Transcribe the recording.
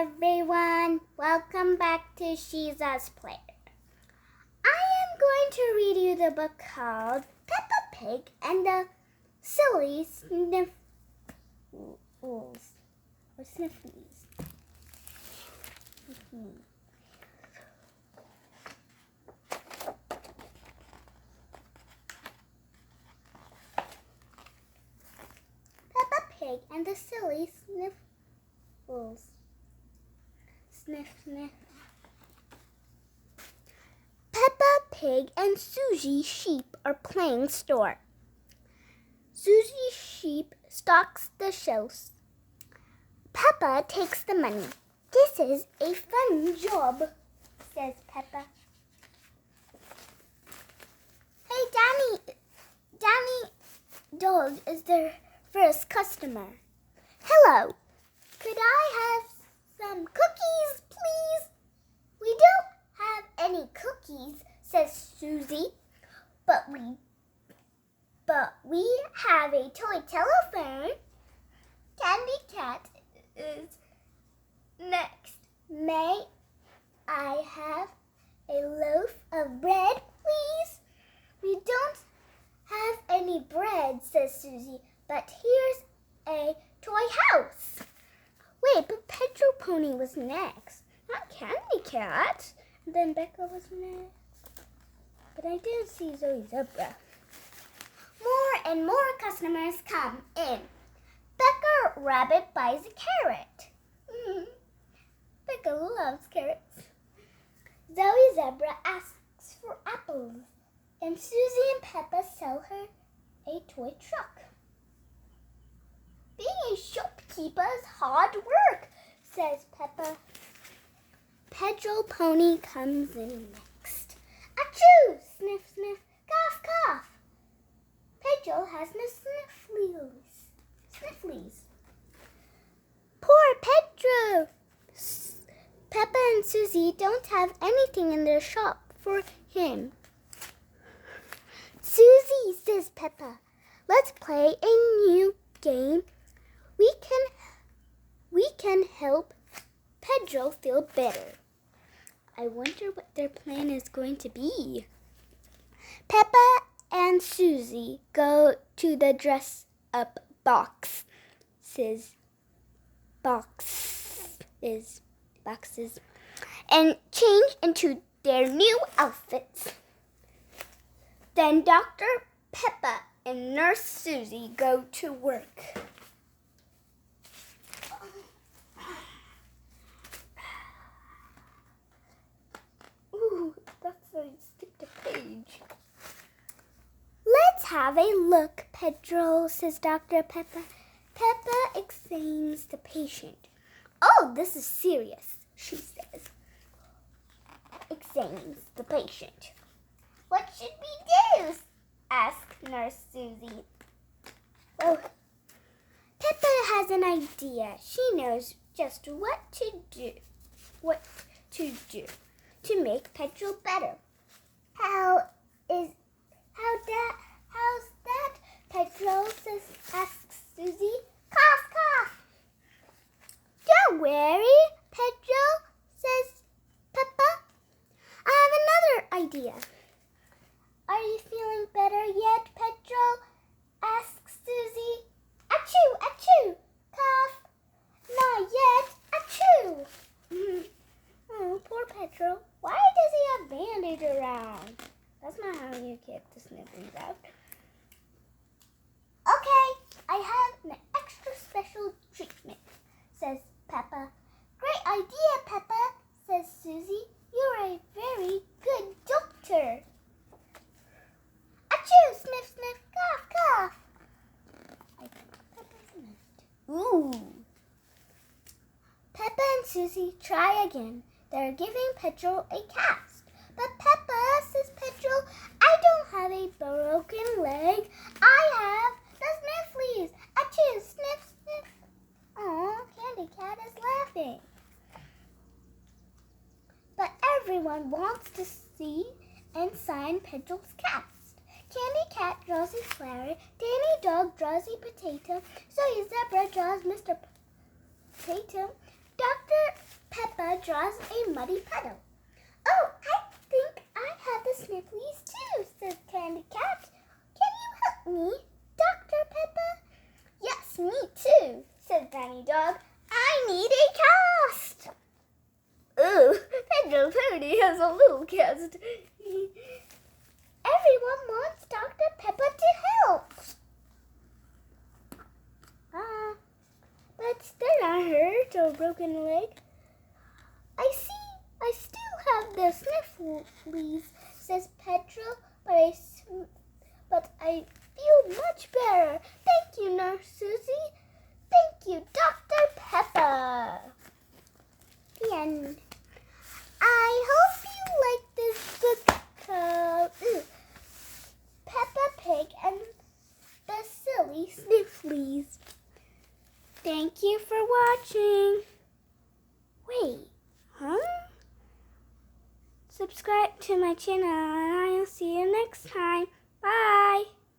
everyone, welcome back to Shiza's Play. I am going to read you the book called Peppa Pig and the Silly Sniffles or Sniffles. Peppa Pig and the Silly Sniffles. Sniff, sniff. Peppa Pig and Susie Sheep are playing store. Susie Sheep stocks the shelves. Peppa takes the money. This is a fun job, says Peppa. Hey, Danny Dog is their first customer. Hello, could I have some cookies, please? We don't have any cookies, says Susie, but we have a toy telephone. Candy Cat is next. May I have a loaf of bread, please? We don't have any bread, says Susie, but here's a toy house. Wait, but Pedro Pony was next, not Candy Cat. And then Becca was next. But I didn't see Zoe Zebra. More and more customers come in. Becca Rabbit buys a carrot. Becca loves carrots. Zoe Zebra asks for apples. And Susie and Peppa sell her a toy truck. Being a shopkeeper is hard work, says Peppa. Pedro Pony comes in next. Achoo! Sniff, sniff, cough, cough. Pedro has no snifflies. Poor Pedro! Peppa and Susie don't have anything in their shop for him. Susie, says Peppa, let's play a new game. We can help Pedro feel better. I wonder what their plan is going to be. Peppa and Susie go to the dress-up boxes and change into their new outfits. Then Dr. Peppa and Nurse Susie go to work. Ooh, that's a skipped a page. Let's have a look, Pedro, says Dr. Peppa. Peppa examines the patient. Oh, this is serious, she says. Examines the patient. What should we do? Asked Nurse Susie. Well, Peppa has an idea. She knows just what to do to make Pedro better. How's that? Pedro asks Susie. Cough, cough. Don't worry, Pedro, says Peppa. I have another idea. Are you feeling better yet, Pedro? Asks Susie. Achoo, achoo, cough. Not yet, achoo. Oh, poor Pedro. Why does he have Band-Aid around? That's not how you get the sniffles out. Okay, I have an extra special treatment, says Peppa. Great idea, Peppa, says Susie. You're a very good doctor. Achoo! Sniff, sniff, cough, cough. Ooh. Peppa and Susie try again. They're giving Pedro a cast. But Peppa, says Pedro, I don't have a broken leg. I have the snifflies. Achoo! Sniff, sniff. Aw, Candy Cat is laughing. But everyone wants to see and sign Pedro's cast. Candy Cat draws a flower, Danny Dog draws a potato, Zoe Zebra draws Mr. Potato, Dr. Peppa draws a muddy puddle. Oh, I think I have the sniffles too, says Candy Cat. Can you help me, Dr. Peppa? Yes, me too, said Granny Dog. I need a cast. Oh, Pedro Pony has a little cast. Everyone wants Dr. Peppa to help. But they're not hurt or broken leg. I see. I still have the sniffles, says Pedro, but I feel much better. Thank you, Nurse Susie. Thank you, Dr. Peppa. The end. I hope you like this book called Peppa Pig and the Silly Sniffles. Thank you for watching. Wait, subscribe to my channel and I'll see you next time. Bye.